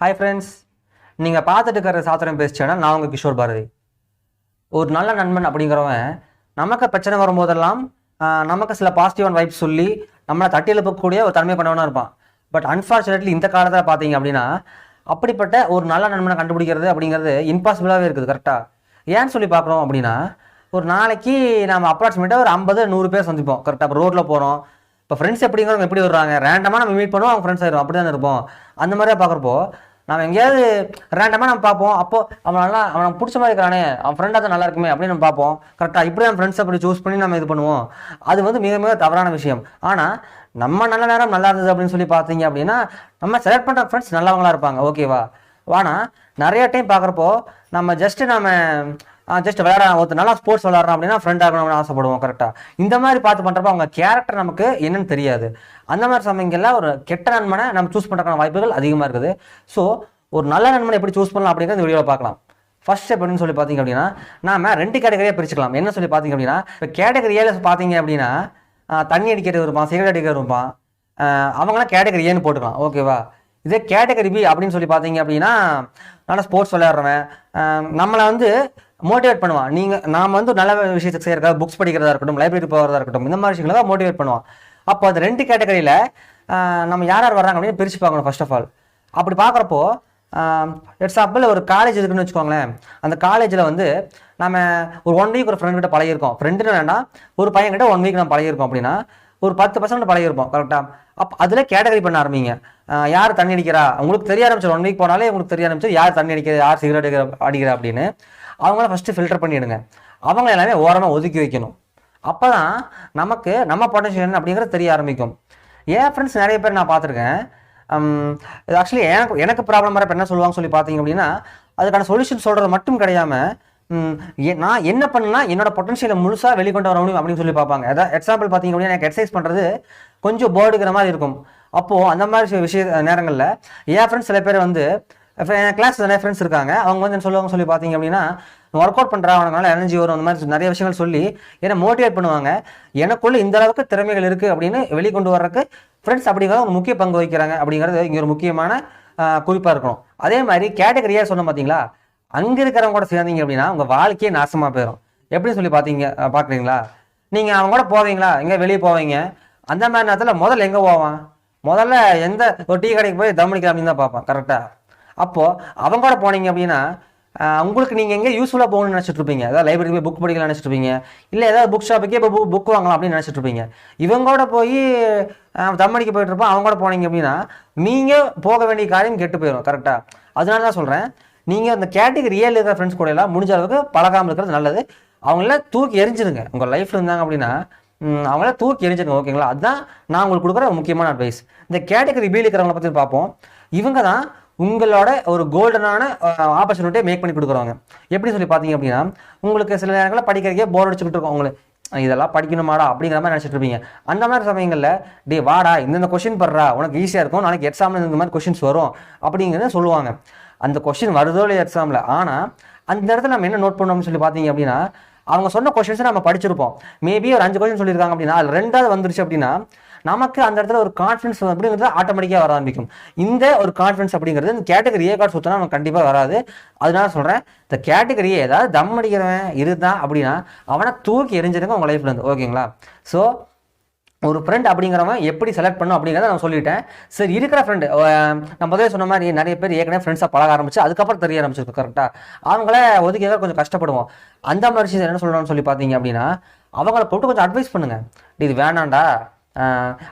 Hi friends, நீங்கள் பார்த்துட்டு இருக்கிற சாத்திரம் பேசு சேனல். நான் உங்கள் கிஷோர் பாரதி. ஒரு நல்ல நண்பன் அப்படிங்கிறவன் நமக்கு பிரச்சனை வரும்போதெல்லாம் நமக்கு சில பாசிட்டிவான வைப்ஸ் சொல்லி நம்மளை தட்டி எழுப்பக்கூடிய ஒரு தன்மை பண்ணவனாக இருப்பான். பட் அன்ஃபார்ச்சுனேட்லி இந்த காலத்தில் பார்த்தீங்க அப்படின்னா அப்படிப்பட்ட ஒரு நல்ல நண்பனை கண்டுபிடிக்கிறது அப்படிங்கிறது இம்பாசிபிளாகவே இருக்குது. கரெக்டாக ஏன்னு சொல்லி பார்க்குறோம் அப்படின்னா, ஒரு நாளைக்கு நம்ம அப்ராக்சிமேட்டாக ஒரு 50-100 பேர் சந்திப்போம். கரெக்டாக இப்போ ரோட்டில் போகிறோம். இப்போ ஃப்ரெண்ட்ஸ் எப்படிங்கிறவங்க எப்படி வருவாங்க, ரேண்டமாக நம்ம மீட் பண்ணுவோம், அவங்க ஃப்ரெண்ட்ஸ் ஆயிடும், அப்படி தான் இருப்போம். அந்த மாதிரியே பார்க்குறப்போ நம்ம எங்கேயாவது ரேண்டமாக நம்ம பார்ப்போம். அப்போது அவன் பிடிச்ச மாதிரி இருக்கிறானே, அவன் ஃப்ரெண்டாக தான் நல்லா இருக்குமே அப்படின்னு நம்ம பார்ப்போம். கரெக்டாக இப்படி நம்ம ஃப்ரெண்ட்ஸ் அப்படி சூஸ் பண்ணி நம்ம இது பண்ணுவோம். அது வந்து மிக மிக தவறான விஷயம். ஆனால் நம்ம நல்ல நேரம் நல்லா இருந்தது அப்படின்னு சொல்லி பார்த்தீங்க அப்படின்னா நம்ம செலக்ட் பண்ணுற ஃப்ரெண்ட்ஸ் நல்லவங்களா இருப்பாங்க. ஓகேவா? ஆனால் நிறைய டைம் பார்க்குறப்போ நம்ம ஜஸ்ட் விளையாட ஒருத்தர் நல்லா ஸ்போர்ட்ஸ் விளையாடுறோம் அப்படின்னா ஃப்ரெண்ட் ஆகணும்னு ஆசைப்படுவோம். கரெக்டாக இந்த மாதிரி பார்த்து பண்ணுறப்போ அவங்க கேரக்டர் நமக்கு என்னன்னு தெரியாது. அந்த மாதிரி சமயங்களில் ஒரு கெட்ட நண்பனை நம்ம சூஸ் பண்ணுறதுக்கான வாய்ப்புகள் அதிகமாக இருக்குது. ஸோ ஒரு நல்ல நண்பனை எப்படி சூஸ் பண்ணலாம் அப்படிங்கிறது இந்த வீடியோவில் பார்க்கலாம். ஃபர்ஸ்ட் ஸ்டெப் அப்படின்னு சொல்லி பார்த்தீங்க அப்படின்னா நாம 2 கேட்டகரியாக பிரிச்சுக்கலாம். என்ன சொல்லி பார்த்தீங்க அப்படின்னா, இப்போ கேட்டகரி ஏல பார்த்தீங்க அப்படின்னா தண்ணி அடிக்கிறது இருப்பான், சிகரெட் அடிக்கிறது இருப்பான், அவங்களாம் கேட்டகரி ஏன்னு போட்டுக்கலாம். ஓகேவா? இதே கேட்டகரி பி அப்படின்னு சொல்லி பார்த்தீங்க அப்படின்னா நல்லா ஸ்போர்ட்ஸ் விளையாடுறவன், நம்மளை வந்து மோட்டிவேட் பண்ணுவான். நாம் வந்து நல்ல விஷயத்துக்கு செய்யறதா, புக்ஸ் படிக்கிறதா இருக்கட்டும், லைப்ரரி போகிறதா இருக்கட்டும், இந்த மாதிரி விஷயங்களை தான் மோட்டிவேட் பண்ணுவான். அப்போ அந்த 2 கேட்டகரியில் நம்ம யார் யார் வர்றாங்க அப்படின்னு பிரித்து பார்க்கணும். ஃபர்ஸ்ட் ஆஃப் ஆல் அப்படி பார்க்குறப்போ எக்ஸாம்பிள் ஒரு காலேஜ் இருக்குன்னு வச்சுக்கோங்களேன். அந்த காலேஜில் வந்து நம்ம ஒரு 1 வீக் ஒரு ஃப்ரெண்ட்கிட்ட பழகிருக்கோம். ஃப்ரெண்டுன்னு வேண்டாம், ஒரு பையன்கிட்ட 1 வீக் நம்ம பழகிருக்கோம் அப்படின்னா ஒரு 10% பழகிருப்போம். கரெக்டாக? அப்போ அதில் கேட்டகரி பண்ண ஆரம்பிங்க. யார் தண்ணி அடிக்கிறா உங்களுக்கு தெரிய ஆரம்பிச்சு, 1 வீக் போனாலே உங்களுக்கு தெரிய ஆரம்பிச்சு யார் தண்ணி அடிக்கிற, யார் சிகரெட் அடிக்கிறா அப்படின்னு அவங்கள ஃபஸ்ட்டு ஃபில்டர் பண்ணிவிடுங்க. அவங்க எல்லாமே ஓரமாக ஒதுக்கி வைக்கணும். அப்போ தான் நமக்கு நம்ம பொட்டன்ஷியல் அப்படிங்கிறது தெரிய ஆரம்பிக்கும். ஏன் ஃப்ரெண்ட்ஸ் நிறைய பேர் நான் பார்த்துருக்கேன். இது ஆக்சுவலி எனக்கு ப்ராப்ளம் வர என்ன சொல்லுவாங்க சொல்லி பார்த்தீங்க அப்படின்னா, அதுக்கான சொல்யூஷன் சொல்கிறது மட்டும் கிடையாமல் நான் என்ன பண்ணா என்னோட பொட்டன்ஷியலை முழுசாக வெளிக்கொண்டு வர முடியும் அப்படின்னு சொல்லி பார்ப்பாங்க. அதாவது எக்ஸாம்பிள் பார்த்தீங்க அப்படின்னா, எனக்கு எக்ஸசைஸ் பண்ணுறது கொஞ்சம் போர்டுக்கிற மாதிரி இருக்கும். அப்போது அந்த மாதிரி நேரங்களில் என் ஃப்ரெண்ட்ஸ் சில பேர் வந்து என் கிளாஸ் நிறைய ஃப்ரெண்ட்ஸ் இருக்காங்க. அவங்க வந்து என்ன சொல்லுவாங்க சொல்லி பார்த்தீங்க அப்படின்னா, ஒர்க் அவுட் பண்ணுறா, அவனால எனர்ஜி வரும், அந்த மாதிரி நிறைய விஷயங்கள் சொல்லி என்னை மோட்டிவேட் பண்ணுவாங்க. எனக்குள்ள இந்த அளவுக்கு திறமைகள் இருக்குது அப்படின்னு வெளிக்கொண்டு வர்றதுக்கு ஃப்ரெண்ட்ஸ் அப்படிங்கிறத ஒரு முக்கிய பங்கு வகிக்கிறாங்க. அப்படிங்கிறது இங்கே ஒரு முக்கியமான குறிப்பாக இருக்கணும். அதே மாதிரி கேட்டகரியாக சொன்ன பார்த்தீங்களா, அங்கே இருக்கிறவங்க கூட சேர்ந்தீங்க அப்படின்னா உங்கள் வாழ்க்கையே நாசமாக போயிடும். எப்படின்னு சொல்லி பார்க்குறீங்களா? நீங்கள் அவங்க கூட போவீங்களா, எங்கே வெளியே போவீங்க, அந்த மாதிரி நேரத்தில் முதல்ல எங்கே போவான், முதல்ல எந்த ஒரு டீ கடைக்கு போய் தம் அடிக்கலாம் அப்படின்னு தான் பார்ப்பான். கரெக்டாக? அப்போது அவங்க கூட போனீங்க அப்படின்னா உங்களுக்கு நீங்கள் எங்கே யூஸ்ஃபுல்லாக போகணும்னு நினச்சிட்டு இருப்பீங்க. ஏதாவது லைப்ரரி போய் புக் படிக்கலாம் நினச்சிட்டு இருப்பீங்க, இல்லை ஏதாவது புக் ஷாப்புக்கே இப்போ புக் வாங்கலாம் அப்படின்னு நினச்சிட்டு இருப்பீங்க. இவங்களோட போய் தம்மடிக்க போயிட்டு இருப்போம். அவங்க கூட போனீங்க அப்படின்னா நீங்கள் போக வேண்டிய காரியம் கெட்டு போயிடும். கரெக்டாக? அதனால தான் சொல்கிறேன், நீங்கள் அந்த கேட்டகரி ஏல இருக்கிற ஃப்ரெண்ட்ஸ் கூட எல்லாம் முடிஞ்ச அளவுக்கு பழகாமல் இருக்கிறது நல்லது. அவங்கள தூக்கி எரிஞ்சிருங்க. உங்கள் லைஃப்பில் இருந்தாங்க அப்படின்னா அவங்கள தூக்கி எரிஞ்சிருங்க. ஓகேங்களா? அதுதான் நான் உங்களுக்கு கொடுக்குற முக்கியமான அட்வைஸ். இந்த கேட்டகரி பி இருக்கிறவங்களை பற்றி பார்ப்போம். இவங்க தான் உங்களோட ஒரு கோல்டனான ஆப்பர்ச்சுனிட்டியை மேக் பண்ணி கொடுக்குறாங்க. எப்படி சொல்லி பார்த்தீங்க அப்படின்னா, உங்களுக்கு சில நேரங்களில் படிக்கிறதுக்கே போர் அடிச்சுக்கிட்டு இருக்கும். உங்களுக்கு இதெல்லாம் படிக்கணுமாடா அப்படிங்கிற மாதிரி நினச்சிட்டு இருப்பீங்க. அந்த மாதிரி சமயங்களில் வாடா இந்த கொஸ்டின் படுறா, உனக்கு ஈஸியாக இருக்கும், நாளைக்கு எக்ஸாமில் இந்த மாதிரி கொஸ்டின்ஸ் வரும் அப்படிங்கிறத சொல்லுவாங்க. அந்த கொஸ்டின் வருதோ இல்லையா எக்ஸாமில், ஆனால் அந்த இடத்துல நம்ம என்ன நோட் பண்ணோம்னு சொல்லி பார்த்தீங்க அப்படின்னா, அவங்க சொன்ன கொஸ்டின்ஸை நம்ம படிச்சிருப்போம். மேபி ஒரு 5 கொஸ்டின் சொல்லியிருக்காங்க அப்படின்னா அது 2வது வந்துருச்சு அப்படின்னா நமக்கு அந்த இடத்துல ஒரு கான்ஃபிடன்ஸ் அப்படிங்கிறது ஆட்டோமேட்டிக்காக வர ஆரம்பிக்கும். இந்த ஒரு கான்ஃபிடன்ஸ் அப்படிங்கிறது இந்த கேட்டகரி ஏ கார்டு சுற்றினா நமக்கு கண்டிப்பாக வராது. அதனால சொல்கிறேன், இந்த கேட்டகரியே ஏதாவது தம் அடிக்கிறவன் இருந்தான் அப்படின்னா அவனை தூக்கி எரிஞ்சிருங்க உங்கள் லைஃப்லேருந்து. ஓகேங்களா? ஸோ ஒரு ஃப்ரெண்ட் அப்படிங்கிறவன் எப்படி செலக்ட் பண்ணும் அப்படிங்கிறத நான் சொல்லிட்டேன். சரி, இருக்கிற ஃப்ரெண்டு நான் முதலே சொன்ன மாதிரி நிறைய பேர் ஏற்கனவே ஃப்ரெண்ட்ஸாக பழக ஆரம்பிச்சு அதுக்கப்புறம் தெரிய ஆரம்பிச்சிருக்கு. கரெக்டாக? அவங்கள ஒதுக்கியாக கொஞ்சம் கஷ்டப்படுவோம். அந்த மாதிரி விஷயம் என்ன சொல்லணும்னு சொல்லி பார்த்தீங்க அப்படின்னா, அவங்கள போட்டு கொஞ்சம் அட்வைஸ் பண்ணுங்க. இது வேணாண்டா,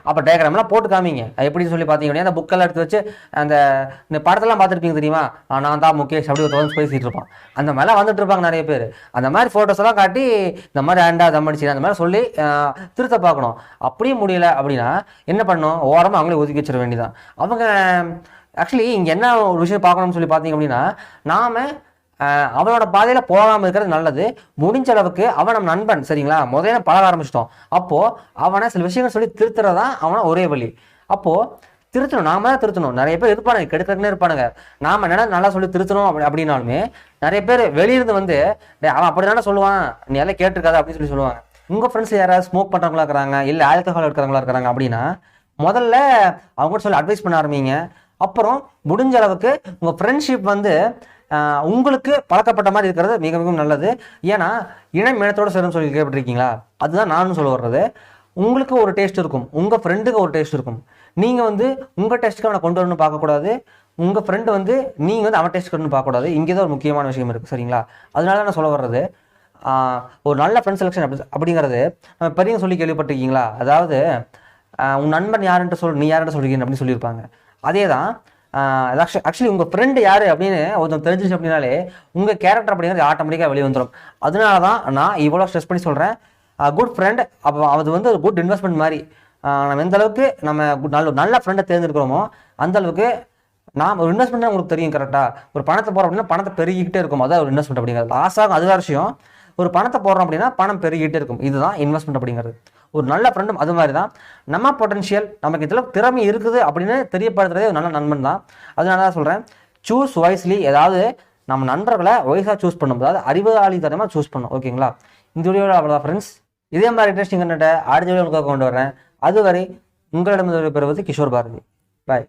அப்போ டயக்ராம்லாம் போட்டு காமிங்க. எப்படின்னு சொல்லி பார்த்தீங்க அப்படின்னா, அந்த புக்கெல்லாம் எடுத்து வச்சு இந்த படத்தெல்லாம் பார்த்துருப்பீங்க தெரியுமா, நான் தான் முகேஷ் அப்படி ஒரு பேசிகிட்டு இருப்பான். அந்த மாதிரிலாம் வந்துட்டு இருப்பாங்க நிறைய பேர். அந்த மாதிரி ஃபோட்டோஸ் எல்லாம் காட்டி இந்த மாதிரி ஆண்டா தம்மடிச்சு அந்த மாதிரி சொல்லி திருத்த பார்க்கணும். அப்படியே முடியல அப்படின்னா என்ன பண்ணணும், ஓரமாக அவங்களே ஒதுக்கி வச்சிட வேண்டியதான். அவங்க ஆக்சுவலி இங்கே என்ன ஒரு விஷயம் பார்க்கணும்னு சொல்லி பார்த்தீங்க அப்படின்னா, நாம் அவனோட பாதையில் போகாமல் இருக்கிறது நல்லது. முடிஞ்ச அளவுக்கு அவன் நம்ம நண்பன். சரிங்களா? முதல்ல பழக ஆரம்பிச்சிட்டோம். அப்போது அவனை சில விஷயங்கள் சொல்லி திருத்துறதான் அவனை ஒரே வழி. அப்போது திருத்தணும், நாம தான் திருத்தணும். நிறைய பேர் இருப்பானுங்க, கெடுக்கிறதுனே இருப்பானுங்க. நாம் என்ன நல்லா சொல்லி திருத்தணும் அப்படின்னாலுமே நிறைய பேர் வெளியிருந்து வந்து அவன் அப்படி தானே சொல்லுவான், நீ எல்லாம் கேட்டிருக்காது அப்படின்னு சொல்லி சொல்லுவாங்க. உங்கள் ஃப்ரெண்ட்ஸ் யாராவது ஸ்மோக் பண்ணுறவங்களா இருக்கிறாங்க, இல்லை ஆல்கஹால் எடுக்கிறவங்களா இருக்கிறாங்க அப்படின்னா முதல்ல அவங்க சொல்லி அட்வைஸ் பண்ண ஆரம்பிங்க. அப்புறம் முடிஞ்ச அளவுக்கு உங்கள் ஃப்ரெண்ட்ஷிப் வந்து உங்களுக்கு பழக்கப்பட்ட மாதிரி இருக்கிறது மிக மிகவும் நல்லது. ஏன்னா இனம் இனத்தோடு சேரும்னு சொல்லி கேள்விப்பட்டிருக்கீங்களா? அதுதான் நானும் சொல்ல வர்றது. உங்களுக்கு ஒரு டேஸ்ட் இருக்கும், உங்கள் ஃப்ரெண்டுக்கு ஒரு டேஸ்ட் இருக்கும். நீங்கள் வந்து உங்கள் டேஸ்ட்டுக்கு அவனை கொண்டு வரணும்னு பார்க்கக்கூடாது, உங்கள் ஃப்ரெண்டு வந்து நீங்கள் வந்து அவன் டேஸ்ட் கொண்டு பார்க்கக்கூடாது. இங்கே தான் ஒரு முக்கியமான விஷயம் இருக்குது, சரிங்களா? அதனால தான் நான் சொல்ல வர்றது, ஒரு நல்ல ஃப்ரெண்ட் செலெக்ஷன் அப்படிங்கிறது நம்ம பெரியவங்க சொல்லி கேள்விப்பட்டிருக்கீங்களா? அதாவது உன் நண்பன் யாருன்ட்டு நீ யார்கிட்ட சொல்கிறீங்க அப்படின்னு சொல்லியிருப்பாங்க. அதே தான் ஆக்சுவலி உங்கள் ஃப்ரெண்டு யார் அப்படின்னு ஒருத்தன் தெரிஞ்சிச்சு அப்படின்னாலே உங்கள் கேரக்டர் அப்படிங்கிறது ஆட்டோமேட்டிக்காக வெளியே வந்துடும். அதனால தான் நான் இவ்வளோ ஸ்ட்ரெஸ் பண்ணி சொல்கிறேன், குட் ஃப்ரெண்ட் அப்போ அது வந்து ஒரு குட் இன்வெஸ்ட்மெண்ட் மாதிரி. நம்ம எந்த அளவுக்கு நம்ம நல்ல ஃப்ரெண்டை தேர்ந்தெடுக்கிறோமோ அந்த அளவுக்கு நான் ஒரு இன்வெஸ்ட்மெண்ட் உங்களுக்கு தெரியும் கரெக்டாக. ஒரு பணத்தை போடுறோம் அப்படின்னா பணத்தை பெருகிக்கிட்டே இருக்கும், அதான் ஒரு இன்வெஸ்ட்மெண்ட் அப்படிங்கிறது. லாஸாகும் அது வேறு விஷயம். ஒரு பணத்தை போடுறோம் அப்படின்னா பணம் பெருகிட்டே இருக்கும், இதுதான் இன்வெஸ்ட்மெண்ட் அப்படிங்கிறது. ஒரு நல்ல ஃப்ரெண்டும் அது மாதிரி தான். நம்ம பொட்டன்ஷியல் நமக்கு இதில் திறமை இருக்குது அப்படின்னு தெரியப்படுத்துறதே ஒரு நல்ல நண்பன் தான். அதனால தான் சொல்கிறேன், சூஸ் வைஸ்லி. ஏதாவது நம்ம நண்பர்களை வயசாக சூஸ் பண்ணும், அதாவது அறிவாளித்தனமாக சூஸ் பண்ணும். ஓகேங்களா? இந்த வீடியோவில் அவ்வளோதான் ஃப்ரெண்ட்ஸ். இதே மாதிரி இன்ட்ரெஸ்டிங் கண்டென்ட்டை அடுத்த வீடியோ கொண்டு வரேன். அதுவரை உங்களிடம் பெறுவது கிஷோர் பாரதி. பாய்.